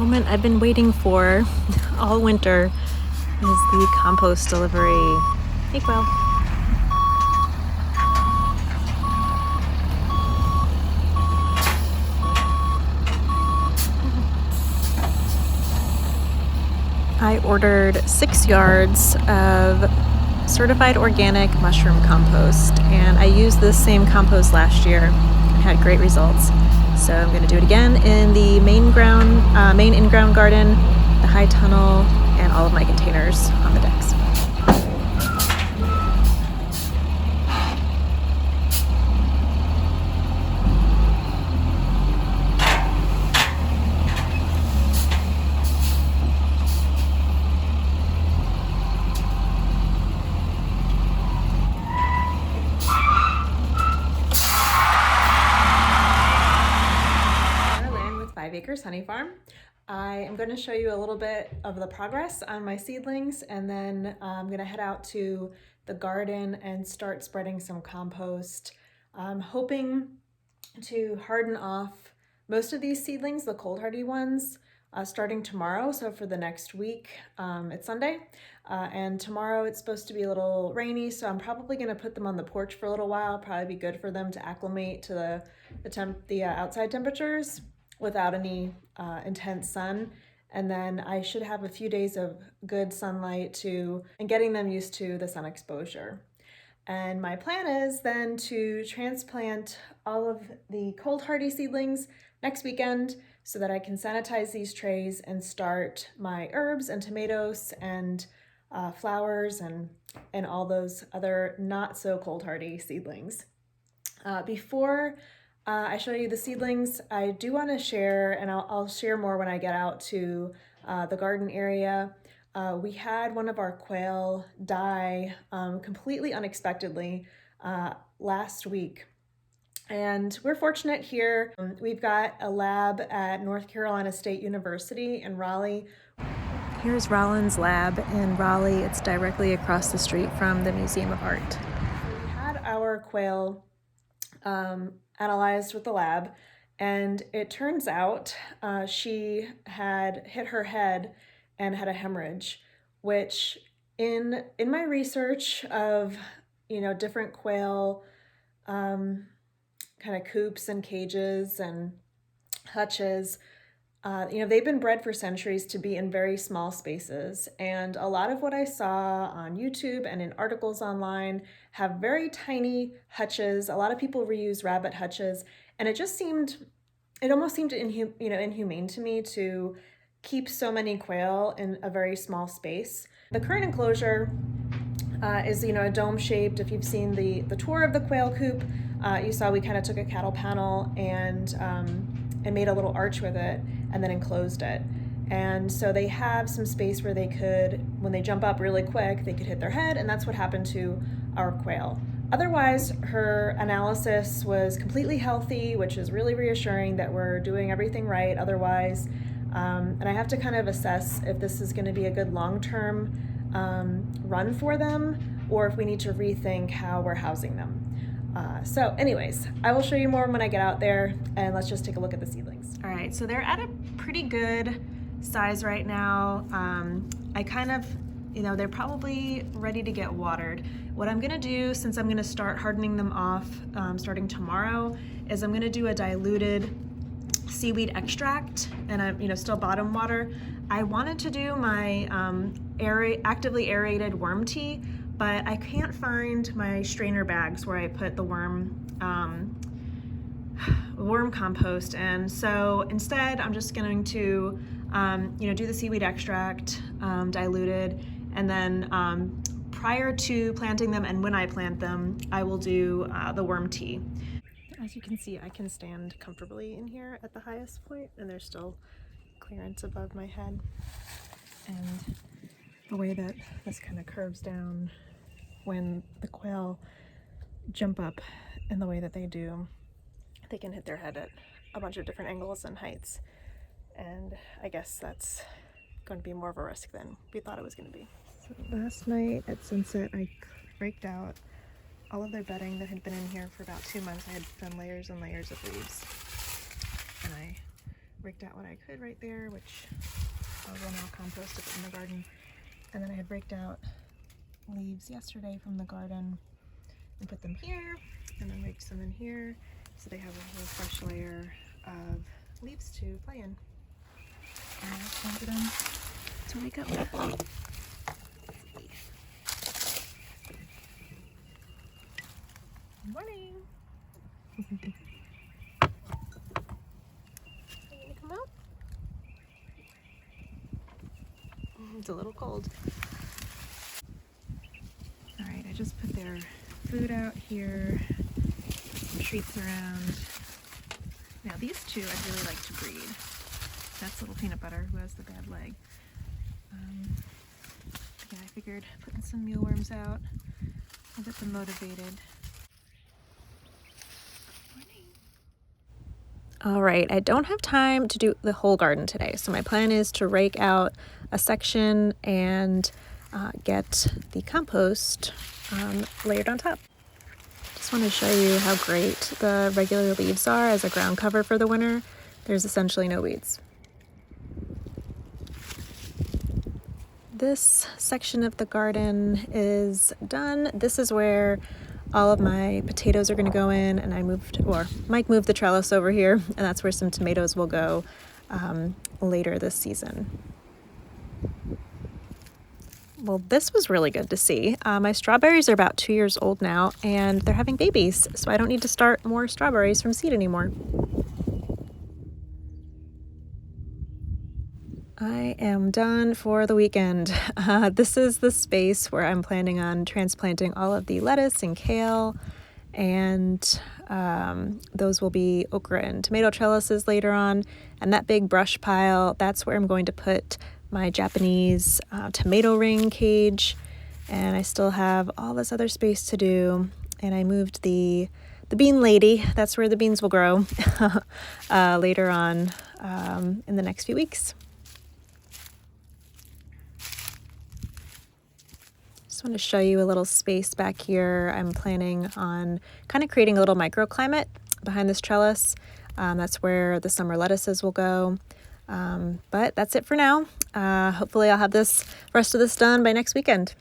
moment I've been waiting for all winter is the compost delivery. Hey, Quail. I ordered 6 yards of certified organic mushroom compost, and I used this same compost last year and had great results. So I'm going to do it again in the main in-ground garden, the high tunnel, and all of my containers on the decks. With 5 Acres Honey Farm. I am going to show you a little bit of the progress on my seedlings, and then I'm going to head out to the garden and start spreading some compost. I'm hoping to harden off most of these seedlings, the cold hardy ones, starting tomorrow. So for the next week, it's Sunday, and tomorrow it's supposed to be a little rainy, so I'm probably going to put them on the porch for a little while. Probably be good for them to acclimate to the outside temperatures without any intense sun. And then I should have a few days of good sunlight and getting them used to the sun exposure. And my plan is then to transplant all of the cold hardy seedlings next weekend so that I can sanitize these trays and start my herbs and tomatoes and flowers and all those other not so cold hardy seedlings. Before I show you the seedlings, I do want to share, and I'll share more when I get out to the garden area. We had one of our quail die completely unexpectedly last week. And we're fortunate here. We've got a lab at North Carolina State University in Raleigh. Here's Rollins Lab in Raleigh. It's directly across the street from the Museum of Art. We had our quail analyzed with the lab, and it turns out she had hit her head and had a hemorrhage, which in my research of different quail kind of coops and cages and hutches, they've been bred for centuries to be in very small spaces, and a lot of what I saw on YouTube and in articles online have very tiny hutches. A lot of people reuse rabbit hutches, and it almost seemed inhumane to me to keep so many quail in a very small space. The current enclosure is a dome shaped. If you've seen the tour of the quail coop, you saw we kind of took a cattle panel and made a little arch with it and then enclosed it. And so they have some space where they could, when they jump up really quick, they could hit their head, and that's what happened to our quail. Otherwise, her analysis was completely healthy, which is really reassuring that we're doing everything right otherwise. And I have to kind of assess if this is going to be a good long-term run for them, or if we need to rethink how we're housing them. So anyways, I will show you more when I get out there, and let's just take a look at the seedlings. All right, so they're at a pretty good size right now. I kind of, they're probably ready to get watered. What I'm gonna do, since I'm gonna start hardening them off starting tomorrow, is I'm gonna do a diluted seaweed extract, and I'm still bottom water. I wanted to do my actively aerated worm tea, but I can't find my strainer bags where I put the worm compost, and so instead I'm just going to do the seaweed extract diluted, and then prior to planting them and when I plant them, I will do the worm tea. As you can see, I can stand comfortably in here at the highest point, and there's still clearance above my head. And the way that this kind of curves down when the quail jump up in the way that they do, they can hit their head at a bunch of different angles and heights. And I guess that's going to be more of a risk than we thought it was going to be. So last night at sunset, I raked out all of their bedding that had been in here for about 2 months. I had done layers and layers of leaves, and I raked out what I could right there, which I will now compost it in the garden. And then I had raked out leaves yesterday from the garden and put them here, and then raked some in here so they have a whole fresh layer of leaves to play in. And it's time for them to wake up. Good morning. You gonna come out? It's a little cold. All right, I just put their food out here, some treats around. Now these two I'd really like to breed. That's little peanut butter who has the bad leg. Yeah, I figured putting some mealworms out will get them motivated. All right, I don't have time to do the whole garden today, so my plan is to rake out a section and get the compost layered on top. Just want to show you how great the regular leaves are as a ground cover for the winter. There's essentially no weeds. This section of the garden is done. This is where all of my potatoes are going to go in, and Mike moved the trellis over here, and that's where some tomatoes will go later this season. Well, this was really good to see. My strawberries are about 2 years old now, and they're having babies, so I don't need to start more strawberries from seed anymore. I am done for the weekend. This is the space where I'm planning on transplanting all of the lettuce and kale, and those will be okra and tomato trellises later on. And that big brush pile, that's where I'm going to put my Japanese tomato ring cage. And I still have all this other space to do. And I moved the bean lady, that's where the beans will grow, later on in the next few weeks. Just want to show you a little space back here. I'm planning on kind of creating a little microclimate behind this trellis. That's where the summer lettuces will go. But that's it for now. Hopefully I'll have the rest of this done by next weekend.